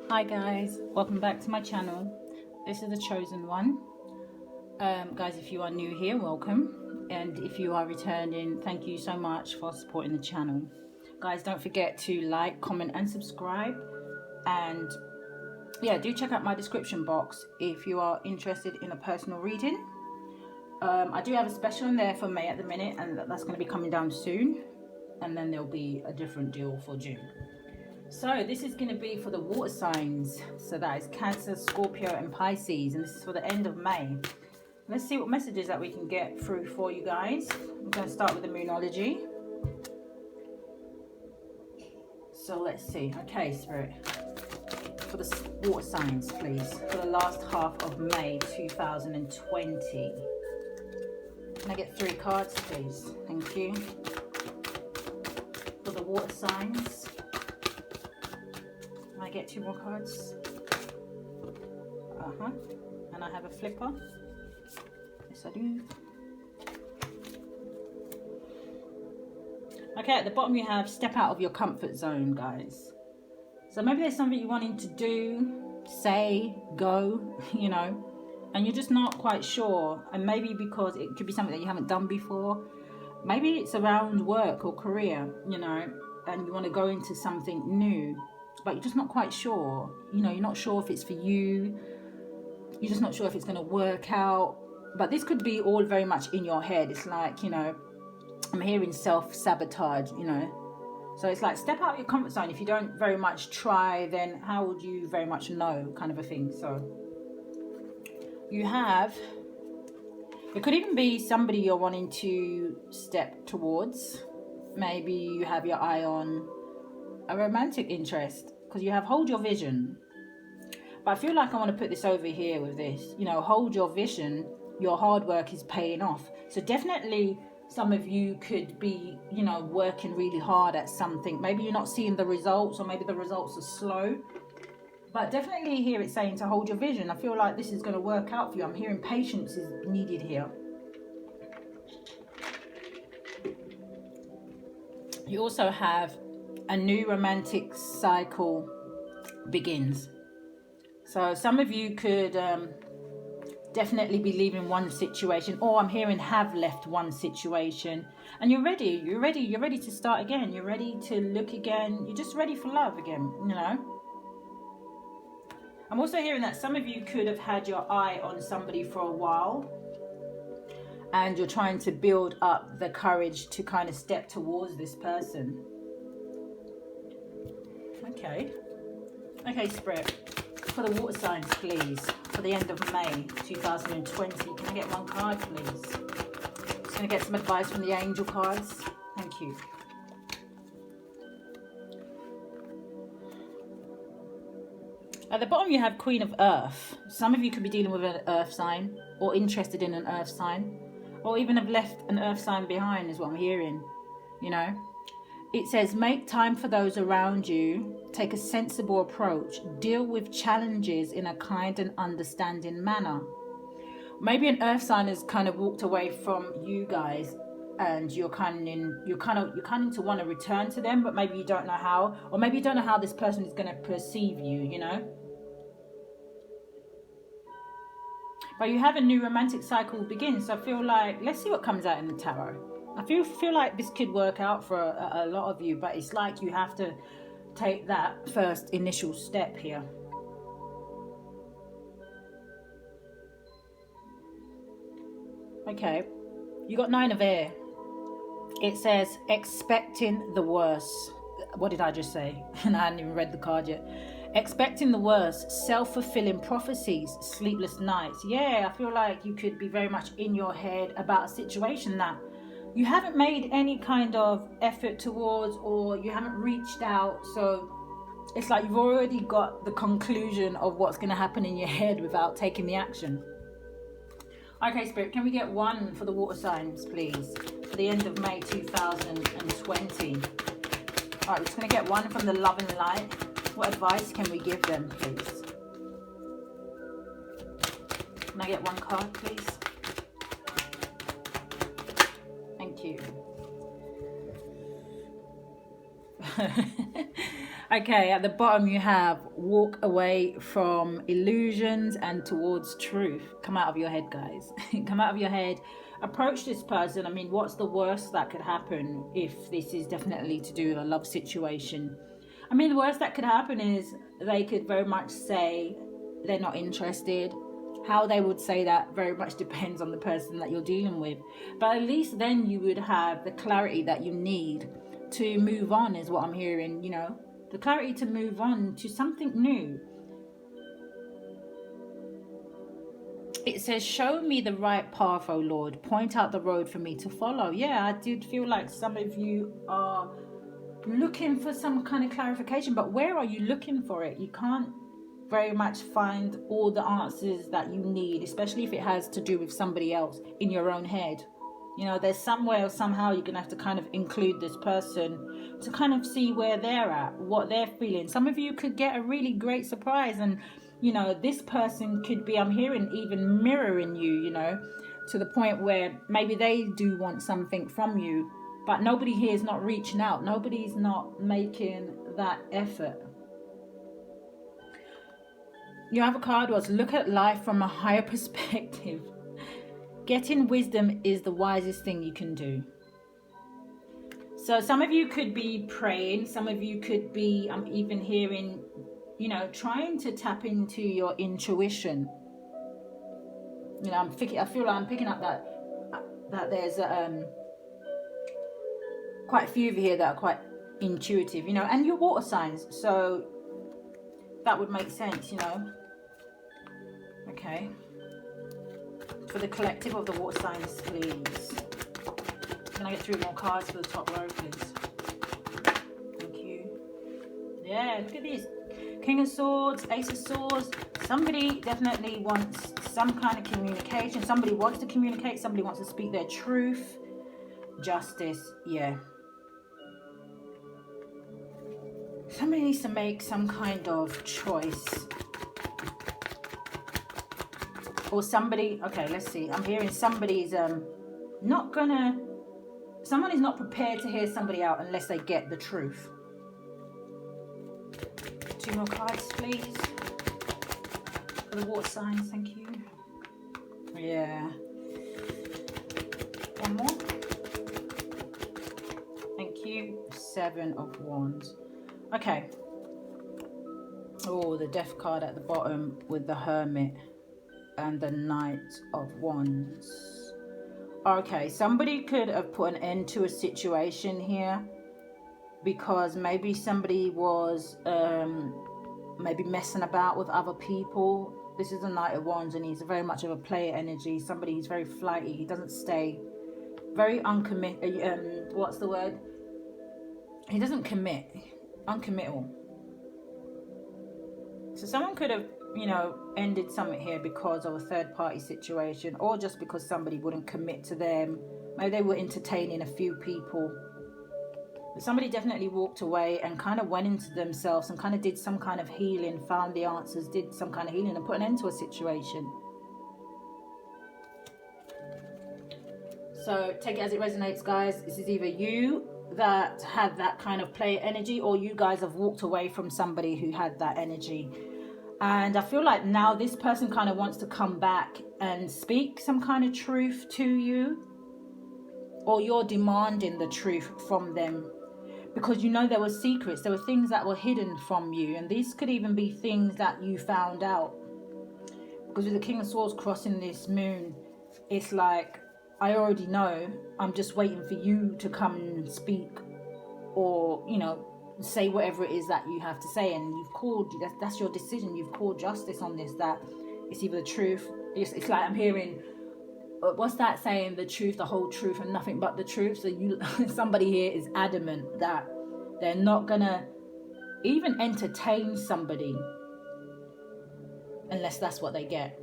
Hi guys, welcome back to my channel. This is the chosen one. Guys, if you are new here, welcome, and if you are returning, thank you so much for supporting the channel. Guys, don't forget to like, comment and subscribe, and yeah, do check out my description box if you are interested in a personal reading. I do have a special in there for May at the minute, and that's going to be coming down soon, and then there'll be a different deal for June. So this is going to be for the water signs. So that is Cancer, Scorpio and Pisces. And this is for the end of May. Let's see what messages that we can get through for you guys. I'm going to start with the Moonology. So let's see. Okay, Spirit. For the water signs, please. For the last half of May 2020. Can I get 3 cards, please? Thank you. For the water signs. I get 2 more cards. And I have a flipper. Yes, I do. Okay, at the bottom you have step out of your comfort zone, guys. So maybe there's something you're wanting to do, say, go, you know, and you're just not quite sure. And maybe because it could be something that you haven't done before. Maybe it's around work or career, you know, and you want to go into something new. But you're just not quite sure, you know, you're not sure if it's for you, you're just not sure if it's going to work out. But this could be all very much in your head. It's like, you know, I'm hearing self-sabotage, you know, so it's like step out of your comfort zone. If you don't very much try, then how would you very much know, kind of a thing. So you have, it could even be somebody you're wanting to step towards. Maybe you have your eye on a romantic interest, because you have hold your vision. But I feel like I want to put this over here with this, you know, hold your vision, your hard work is paying off. So definitely some of you could be, you know, working really hard at something. Maybe you're not seeing the results, or maybe the results are slow, but definitely here it's saying to hold your vision. I feel like this is going to work out for you. I'm hearing patience is needed here. You also have a new romantic cycle begins. So some of you could definitely be leaving one situation, or I'm hearing have left one situation, and you're ready to start again. You're ready to look again. You're just ready for love again, you know. I'm also hearing that some of you could have had your eye on somebody for a while, and you're trying to build up the courage to kind of step towards this person. Okay, Spirit, for the water signs, please, for the end of May 2020. Can I get 1 card, please? Just going to get some advice from the angel cards. Thank you. At the bottom you have Queen of Earth. Some of you could be dealing with an earth sign, or interested in an earth sign, or even have left an earth sign behind is what I'm hearing, you know. It says, make time for those around you, take a sensible approach, deal with challenges in a kind and understanding manner. Maybe an earth sign has kind of walked away from you guys, and you're kind of to want to return to them, but maybe you don't know how, or maybe you don't know how this person is going to perceive you, you know. But you have a new romantic cycle begin. So I feel like, let's see what comes out in the tarot. I feel like this could work out for a lot of you, but it's like you have to take that first initial step here. Okay, you got 9 of Air. It says expecting the worst. What did I just say? And I hadn't even read the card yet. Expecting the worst, self-fulfilling prophecies, sleepless nights. Yeah, I feel like you could be very much in your head about a situation that you haven't made any kind of effort towards, or you haven't reached out. So it's like you've already got the conclusion of what's going to happen in your head without taking the action. Okay, Spirit, can we get 1 for the water signs, please, for the end of May 2020? All right, we're just going to get 1 from the love and light. What advice can we give them, please? Can I get 1 card, please? Thank you. Okay, at the bottom you have walk away from illusions and towards truth. Come out of your head, guys. Come out of your head. Approach this person. I mean, what's the worst that could happen if this is definitely to do with a love situation? I mean, the worst that could happen is they could very much say they're not interested. How they would say that very much depends on the person that you're dealing with. But at least then you would have the clarity that you need to move on, is what I'm hearing, you know. The clarity to move on to something new. It says, show me the right path, O Lord. Point out the road for me to follow. Yeah, I did feel like some of you are looking for some kind of clarification, but where are you looking for it? You can't very much find all the answers that you need, especially if it has to do with somebody else in your own head. You know, there's somewhere or somehow you're going to have to kind of include this person to kind of see where they're at, what they're feeling. Some of you could get a really great surprise, and, you know, this person could be, I'm hearing, even mirroring you, you know, to the point where maybe they do want something from you, but nobody here is not reaching out. Nobody's not making that effort. Your other card was look at life from a higher perspective. Getting wisdom is the wisest thing you can do. So some of you could be praying. Some of you could be, I'm even hearing, you know, trying to tap into your intuition. You know, I feel like I'm picking up that there's quite a few of you here that are quite intuitive, you know, and you're water signs. So that would make sense, you know. Okay. For the collective of the water signs, please. Can I get 3 more cards for the top row, please? Thank you. Yeah, look at this. King of Swords, Ace of Swords. Somebody definitely wants some kind of communication. Somebody wants to communicate. Somebody wants to speak their truth. Justice, yeah. Somebody needs to make some kind of choice. Or somebody, okay, let's see. I'm hearing somebody's someone is not prepared to hear somebody out unless they get the truth. 2 more cards, please. For the water signs, thank you. Yeah. 1 more. Thank you. 7 of Wands. Okay. Oh, the Death card at the bottom with the Hermit and the Knight of Wands. Okay, somebody could have put an end to a situation here because maybe somebody was maybe messing about with other people. This is the Knight of Wands, and he's very much of a player energy. Somebody who's very flighty. He doesn't stay. Very uncommitted. What's the word? He doesn't commit. Uncommittal. So someone could have, you know, ended something here because of a third party situation, or just because somebody wouldn't commit to them. Maybe they were entertaining a few people. But somebody definitely walked away and kind of went into themselves and kind of did some kind of healing, found the answers, did some kind of healing and put an end to a situation. So take it as it resonates, guys. This is either you that had that kind of player energy, or you guys have walked away from somebody who had that energy. And I feel like now this person kind of wants to come back and speak some kind of truth to you, or you're demanding the truth from them, because you know there were secrets, there were things that were hidden from you, and these could even be things that you found out. Because with the King of Swords crossing this moon, it's like, I already know, I'm just waiting for you to come and speak, or, you know, say whatever it is that you have to say, and you've called, that's your decision, you've called justice on this, that it's either the truth, it's like I'm hearing, what's that saying, the truth, the whole truth, and nothing but the truth. So you, somebody here is adamant that they're not gonna even entertain somebody unless that's what they get.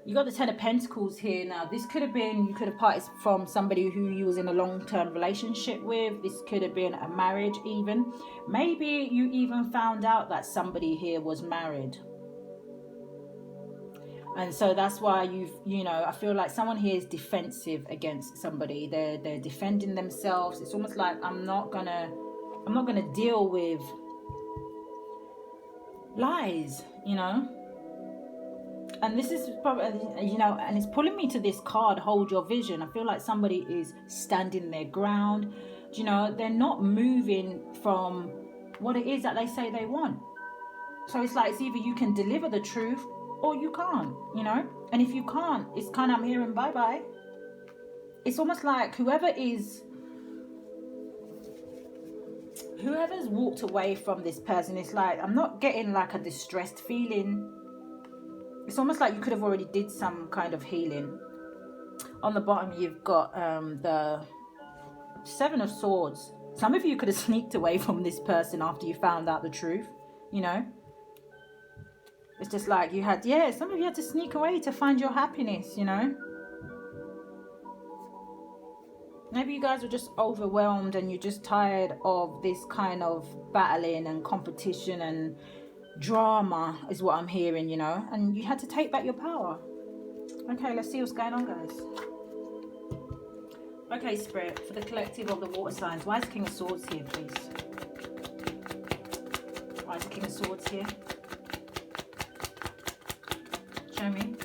You got the 10 of Pentacles here. Now this could have been, you could have parted from somebody who you was in a long-term relationship with. This could have been a marriage even. Maybe you even found out that somebody here was married, and so that's why you know, I feel like someone here is defensive against somebody. They're defending themselves. It's almost like, I'm not gonna I'm not going to deal with lies, you know. And this is probably, you know, and it's pulling me to this card, hold your vision. I feel like somebody is standing their ground. You know, they're not moving from what it is that they say they want. So it's like, it's either you can deliver the truth or you can't, you know. And if you can't, it's kind of, I'm hearing bye-bye. It's almost like whoever's walked away from this person, it's like, I'm not getting like a distressed feeling. It's almost like you could have already did some kind of healing. On the bottom, you've got the Seven of Swords. Some of you could have sneaked away from this person after you found out the truth, you know. It's just like you had, yeah, some of you had to sneak away to find your happiness, you know. Maybe you guys were just overwhelmed and you're just tired of this kind of battling and competition and drama is what I'm hearing, you know, and you had to take back your power. Okay, let's see what's going on, guys. Okay, Spirit, for the collective of the water signs, why is the King of Swords here, please? Why is the King of Swords here? Show me.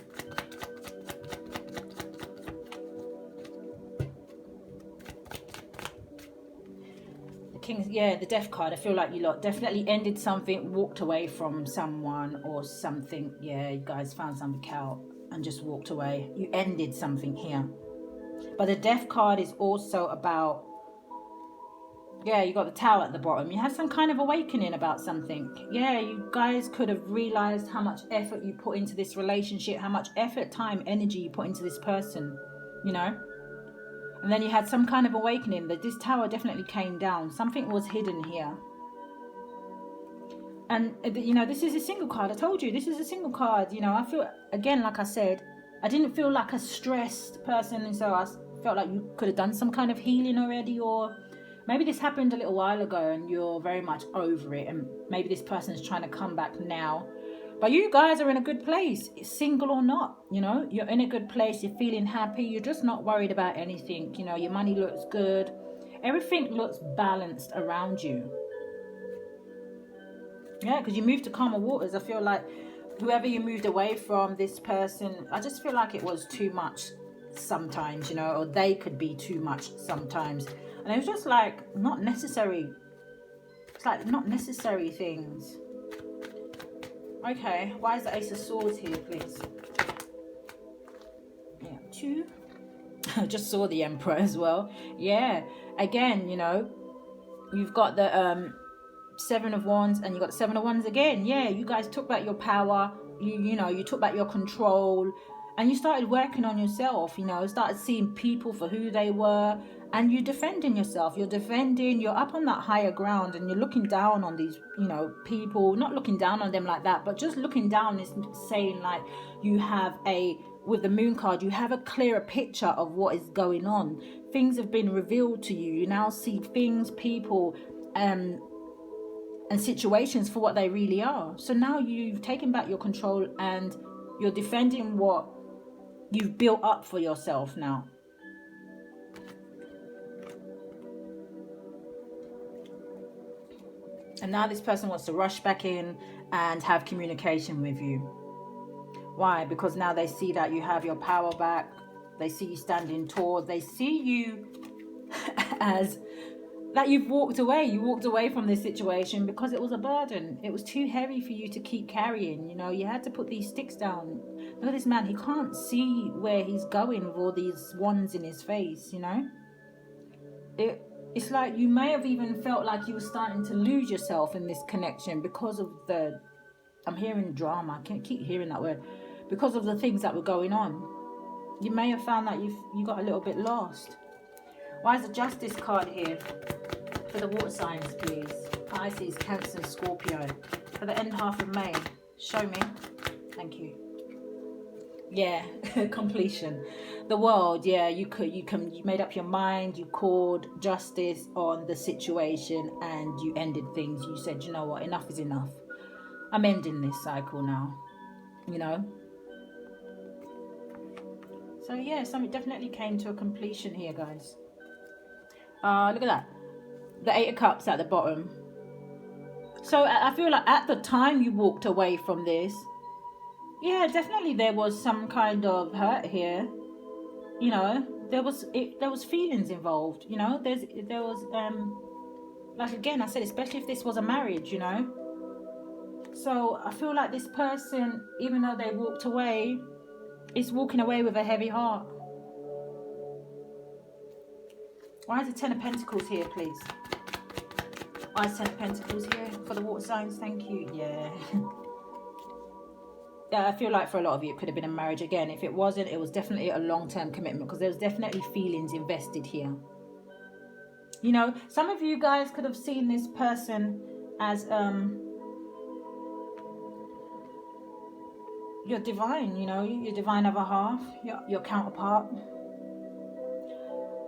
Yeah, the Death card. I feel like you lot definitely ended something, walked away from someone or something. Yeah, you guys found something out and just walked away. You ended something here. But the Death card is also about, yeah, you got the Tower at the bottom. You had some kind of awakening about something. Yeah, you guys could have realized how much effort you put into this relationship, how much effort, time, energy you put into this person, you know. And then you had some kind of awakening that this tower definitely came down. Something was hidden here. And, you know, this is a single card. I told you, this is a single card. You know, I feel, again, like I said, I didn't feel like a stressed person. And so I felt like you could have done some kind of healing already. Or maybe this happened a little while ago and you're very much over it. And maybe this person is trying to come back now. But you guys are in a good place, single or not, you know, you're in a good place, you're feeling happy, you're just not worried about anything, you know, your money looks good, everything looks balanced around you. Yeah, because you moved to calmer waters. I feel like whoever you moved away from, this person, I just feel like it was too much sometimes, you know, or they could be too much sometimes. And it was just like not necessary. It's like not necessary things. Okay, why is the Ace of Swords here, please? Yeah, 2. I just saw the Emperor as well. Yeah, again, you know, you've got the 7 of Wands and you got the 7 of Wands again. Yeah, you guys took back your power. You know, you took back your control and you started working on yourself, you know, started seeing people for who they were. And you're defending yourself, you're up on that higher ground and you're looking down on these, you know, people, not looking down on them like that, but just looking down is saying like you have with the Moon card, you have a clearer picture of what is going on. Things have been revealed to you. You now see things, people, and situations for what they really are. So now you've taken back your control and you're defending what you've built up for yourself now. And now this person wants to rush back in and have communication with you. Why? Because now they see that you have your power back. They see you standing tall. They see you as that you've walked away. You walked away from this situation because it was a burden. It was too heavy for you to keep carrying. You know, you had to put these sticks down. Look at this man. He can't see where he's going with all these wands in his face, you know. It's like you may have even felt like you were starting to lose yourself in this connection because of I'm hearing drama. I can't keep hearing that word. Because of the things that were going on. You may have found that you got a little bit lost. Why is the Justice card here? For the water signs, please. Pisces, Cancer, Scorpio. For the end half of May. Show me. Thank you. Yeah, completion. The world, yeah, you made up your mind, you called justice on the situation and you ended things. You said, you know what, enough is enough. I'm ending this cycle now, you know. So yeah, something definitely came to a completion here, guys. Look at that. the Eight of Cups at the bottom. So I feel like at the time you walked away from this, yeah, definitely there was some kind of hurt here. You know, there was feelings involved. You know, there was like, again, I said, especially if this was a marriage. You know, so I feel like this person, even though they walked away, is walking away with a heavy heart. Why is the Ten of Pentacles here, please? Why is Ten of Pentacles here for the water signs? Thank you. Yeah. Yeah, I feel like for a lot of you it could have been a marriage. Again, if it wasn't, it was definitely a long-term commitment, because there was definitely feelings invested here. You know, some of you guys could have seen this person as your divine, you know, your divine other half, your counterpart.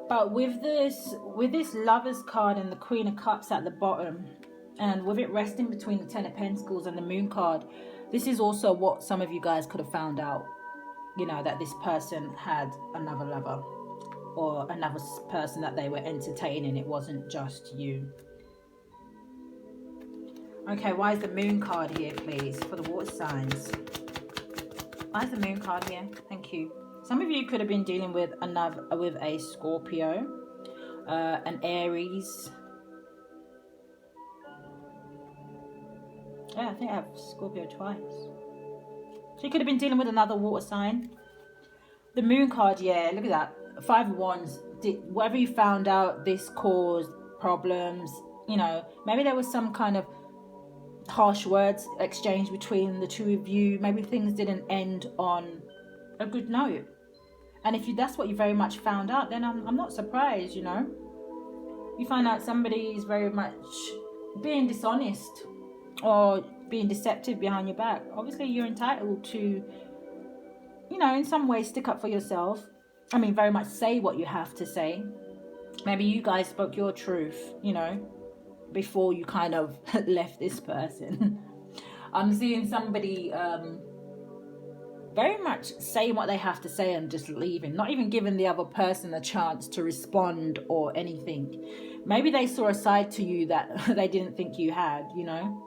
But with this Lovers card and the Queen of Cups at the bottom, and with it resting between the Ten of Pentacles and the Moon card, this is also what some of you guys could have found out. You know, that this person had another lover or another person that they were entertaining. It wasn't just you. Okay, why is the Moon card here, please, for the water signs? Why is the Moon card here? Thank you. Some of you could have been dealing with a Scorpio, an Aries. Yeah, I think I have Scorpio twice. So you could have been dealing with another water sign. The Moon card, yeah, look at that. Five of Wands. Whatever you found out, this caused problems. You know, maybe there was some kind of harsh words exchanged between the two of you. Maybe things didn't end on a good note. And if that's what you very much found out, then I'm not surprised, you know. You find out somebody is very much being dishonest or being deceptive behind your back. Obviously, you're entitled to, you know, in some way stick up for yourself. I mean, very much say what you have to say. Maybe you guys spoke your truth, you know, before you kind of left this person. I'm seeing somebody very much saying what they have to say and just leaving, not even giving the other person a chance to respond or anything. Maybe they saw a side to you that they didn't think you had, you know.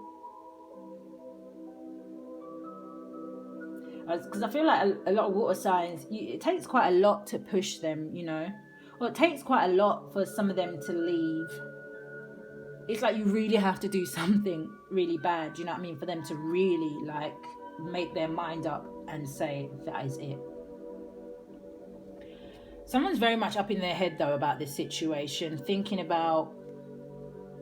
Because I feel like a lot of water signs, it takes quite a lot to push them, you know. Well, it takes quite a lot for some of them to leave. It's like you really have to do something really bad, you know what I mean, for them to really, like, make their mind up and say that is it. Someone's very much up in their head, though, about this situation, thinking about,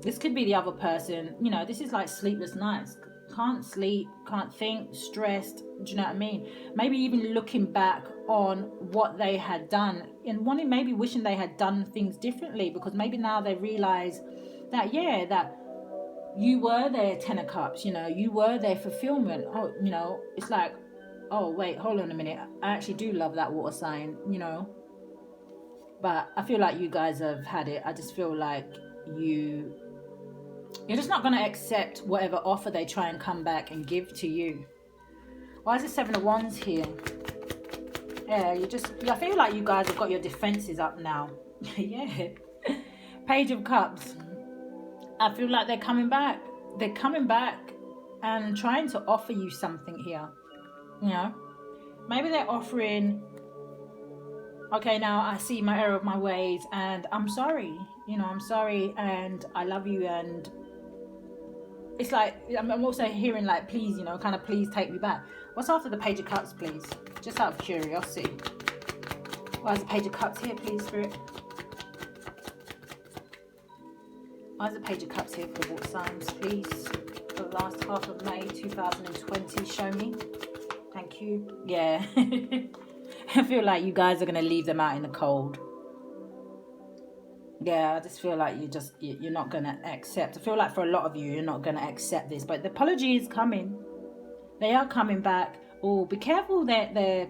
this could be the other person, you know, this is like sleepless nights. Can't sleep, can't think, stressed, do you know what I mean? Maybe even looking back on what they had done and maybe wishing they had done things differently, because maybe now they realize that, yeah, that you were their Ten of Cups, you know, you were their fulfillment. Oh, you know, it's like, oh, wait, hold on a minute. I actually do love that water sign, you know. But I feel like you guys have had it. I just feel like you're just not going to accept whatever offer they try and come back and give to you. Why is the Seven of Wands here? Yeah, I feel like you guys have got your defenses up now. Yeah. Page of Cups. I feel like they're coming back. They're coming back and trying to offer you something here. You know? Maybe they're offering, okay, now I see my error of my ways and I'm sorry. You know, I'm sorry and I love you, and it's like, I'm also hearing like, please, you know, kind of please take me back. What's after the Page of Cups, please? Just out of curiosity. Why is the Page of Cups here, please, Spirit? Why is the Page of Cups here for the water signs, please? For the last half of May 2020, show me. Thank you. Yeah. I feel like you guys are going to leave them out in the cold. Yeah, I just feel like you're not going to accept. I feel like for a lot of you, you're not going to accept this. But the apology is coming. They are coming back. Oh, be careful that they're...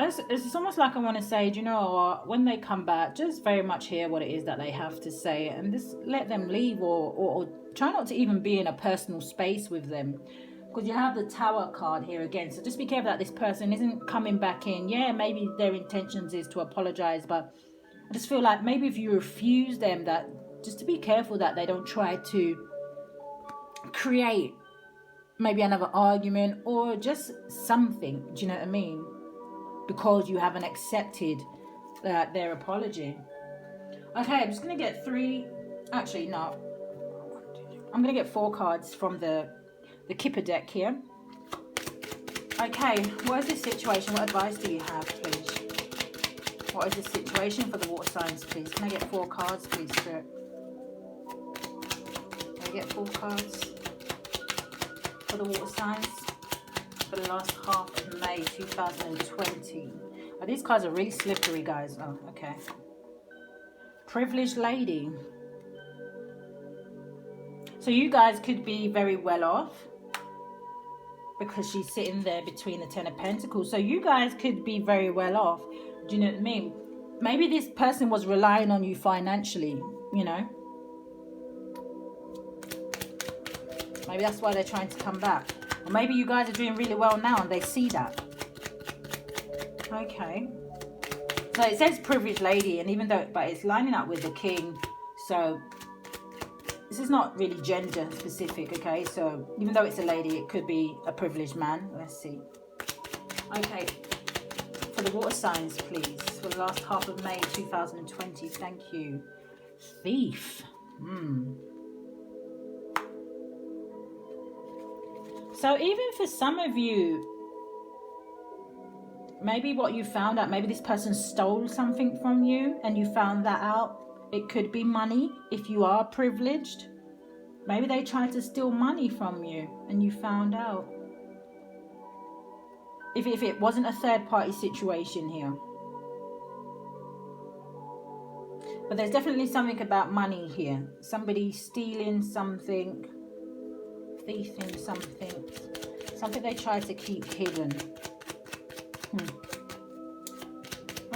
It's almost like I want to say, do you know what? When they come back, just very much hear what it is that they have to say and just let them leave, or try not to even be in a personal space with them. Because you have the Tower card here again. So just be careful that this person isn't coming back in. Yeah, maybe their intentions is to apologize, but I just feel like maybe if you refuse them, that just to be careful that they don't try to create maybe another argument or just something. Do you know what I mean? Because you haven't accepted their apology. Okay, I'm just going to get 3. Actually, no. I'm going to get 4 cards from the Kipper deck here. Okay, what is this situation? What advice do you have, please? What is the situation for the water signs, please? Can I get 4 cards, please, Spirit? Can I get 4 cards for the water signs for the last half of May 2020? Oh, these cards are really slippery, guys. Oh, okay. Privileged lady. So you guys could be very well off because she's sitting there between the 10 of Pentacles. So you guys could be very well off. Do you know what I mean? Maybe this person was relying on you financially, you know. Maybe that's why they're trying to come back. Or maybe you guys are doing really well now and they see that. Okay. So it says privileged lady, and even though, but it's lining up with the king. So this is not really gender specific, okay? So even though it's a lady, it could be a privileged man. Let's see. Okay. For the water signs, please. For the last half of May 2020. Thank you. Thief. So even for some of you, maybe what you found out, maybe this person stole something from you and you found that out. It could be money if you are privileged. Maybe they tried to steal money from you and you found out. If it wasn't a third party situation here. But there's definitely something about money here. Somebody stealing something, thieving something. Something they try to keep hidden.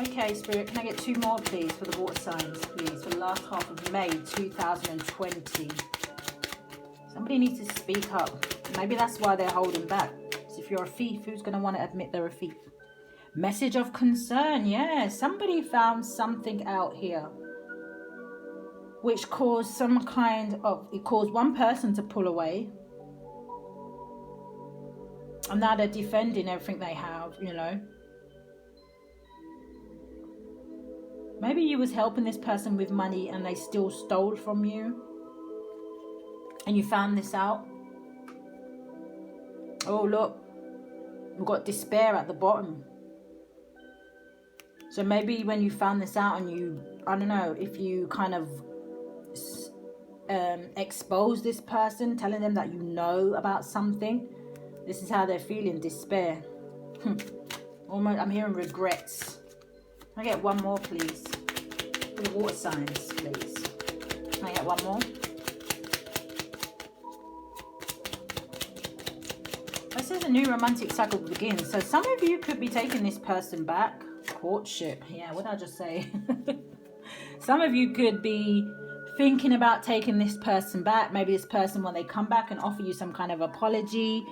Okay, Spirit, can I get 2 more, please, for the water signs, please, for the last half of May 2020? Somebody needs to speak up. Maybe that's why they're holding back. So if you're a thief, who's going to want to admit they're a thief? Message of concern, yeah. Somebody found something out here which caused some kind of, it caused one person to pull away. And now they're defending everything they have, you know. Maybe you was helping this person with money and they still stole from you. And you found this out. Oh, look. We've got despair at the bottom. So maybe when you found this out and you, I don't know, if you kind of expose this person, telling them that you know about something, this is how they're feeling, despair. Almost, I'm hearing regrets. Can I get 1 more, please? For the water signs, please. Can I get 1 more? This is a new romantic cycle begins. So some of you could be taking this person back. Courtship. Yeah, what did I just say? Some of you could be thinking about taking this person back. Maybe this person, when they come back and offer you some kind of apology,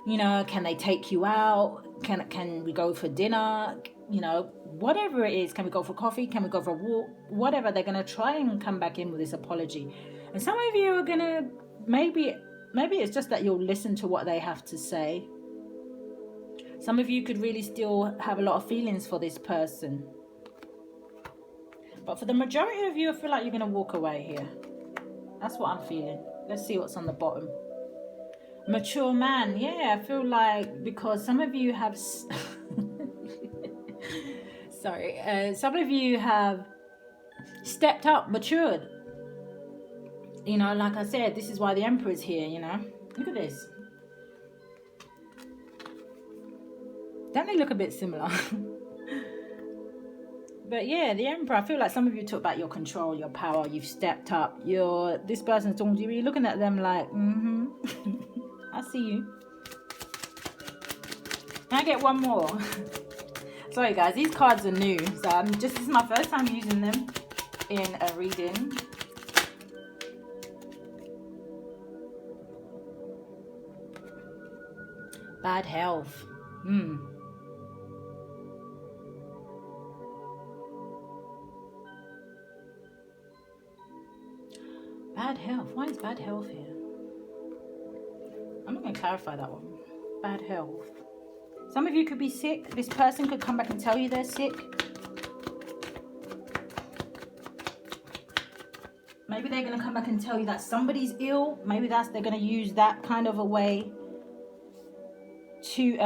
you know, can they take you out? Can we go for dinner? You know, whatever it is. Can we go for coffee? Can we go for a walk? Whatever. They're going to try and come back in with this apology. And some of you are going to, maybe it's just that you'll listen to what they have to say. Some of you could really still have a lot of feelings for this person. But for the majority of you, I feel like you're going to walk away here. That's what I'm feeling. Let's see what's on the bottom. Mature man. Yeah, I feel like because some of you have... Sorry. Some of you have stepped up, matured. You know, like I said, this is why the Emperor's here, you know. Look at this. Don't they look a bit similar? But yeah, the Emperor, I feel like some of you took back your control, your power, you've stepped up. This person's talking to you, you're looking at them like, I see you. Can I get 1 more? Sorry guys, these cards are new. So this is my first time using them in a reading. Bad health. Bad health. Why is bad health here? I'm not going to clarify that one. Bad health. Some of you could be sick. This person could come back and tell you they're sick. Maybe they're going to come back and tell you that somebody's ill. Maybe they're going to use that kind of a way to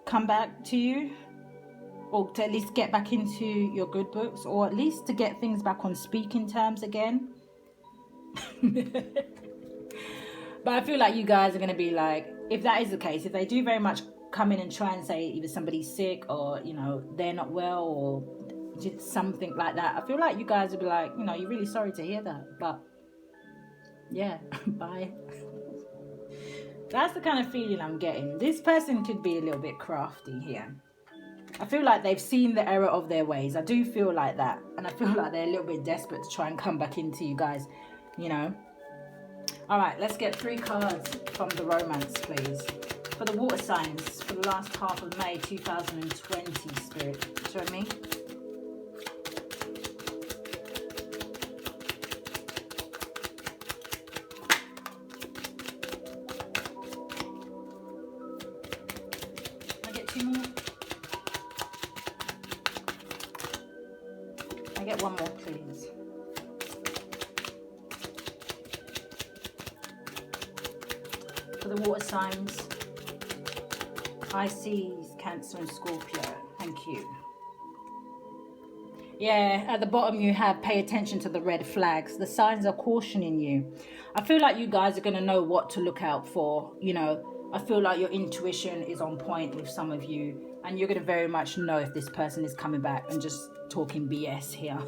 come back to you, or to at least get back into your good books, or at least to get things back on speaking terms again. But I feel like you guys are going to be like, if that is the case, if they do very much come in and try and say either somebody's sick, or, you know, they're not well, or something like that, I feel like you guys will be like, you know, you're really sorry to hear that, but yeah, bye. That's the kind of feeling I'm getting. This person could be a little bit crafty here. I feel like they've seen the error of their ways. I do feel like that. And I feel like they're a little bit desperate to try and come back into you guys, you know. All right, let's get 3 cards from the romance, please. For the water signs for the last half of May 2020, Spirit. Show me. I get 2 more. I get 1 more, please. For the water signs, Pisces, Cancer and Scorpio. Thank you. Yeah, at the bottom you have pay attention to the red flags. The signs are cautioning you. I feel like you guys are going to know what to look out for. You know, I feel like your intuition is on point with some of you, and you're going to very much know if this person is coming back and just talking BS here.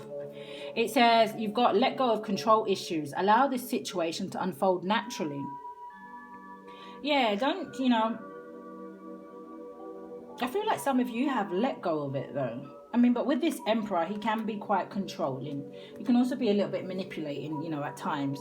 It says you've got let go of control issues. Allow this situation to unfold naturally. Yeah, don't, you know, I feel like some of you have let go of it though. I mean, but with this Emperor, he can be quite controlling. He can also be a little bit manipulating, you know, at times.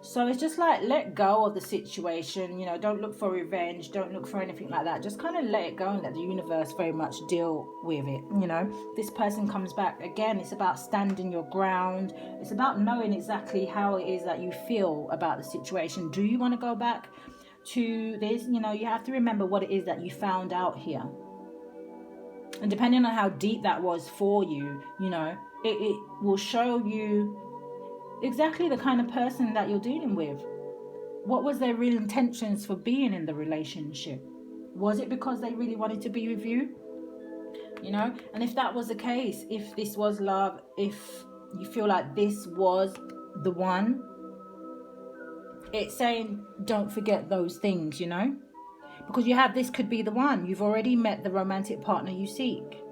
So it's just like, let go of the situation, you know, don't look for revenge, don't look for anything like that. Just kind of let it go and let the universe very much deal with it, you know. This person comes back, again, it's about standing your ground. It's about knowing exactly how it is that you feel about the situation. Do you want to go back to this? You know, you have to remember what it is that you found out here. And depending on how deep that was for you, you know, it will show you exactly the kind of person that you're dealing with. What was their real intentions for being in the relationship? Was it because they really wanted to be with you? You know, and if that was the case, if this was love, if you feel like this was the one, it's saying don't forget those things, you know, because you have, this could be the one. You've already met the romantic partner you seek,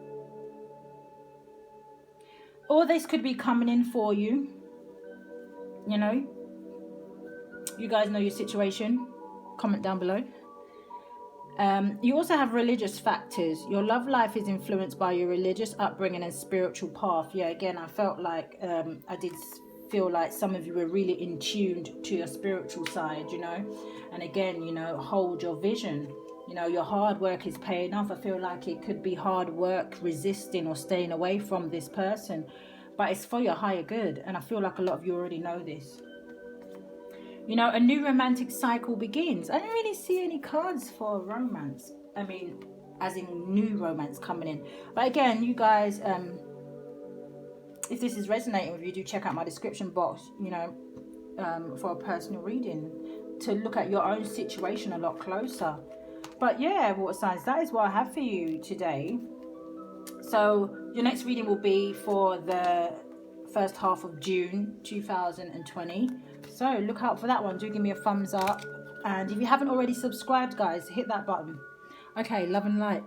or this could be coming in for you. You know, you guys know your situation. Comment down below. You also have religious factors. Your love life is influenced by your religious upbringing and spiritual path. Yeah, again, I felt like I did feel like some of you were really in tuned to your spiritual side, you know. And again, you know, hold your vision. You know, your hard work is paying off. I feel like it could be hard work resisting or staying away from this person, but it's for your higher good. And I feel like a lot of you already know this. You know, a new romantic cycle begins. I don't really see any cards for romance. I mean, as in new romance coming in. But again, you guys, if this is resonating with you, do check out my description box, you know, for a personal reading, to look at your own situation a lot closer. But yeah, water signs, that is what I have for you today. So your next reading will be for the first half of June 2020. So look out for that one. Do give me a thumbs up. And if you haven't already subscribed, guys, hit that button. Okay, love and light.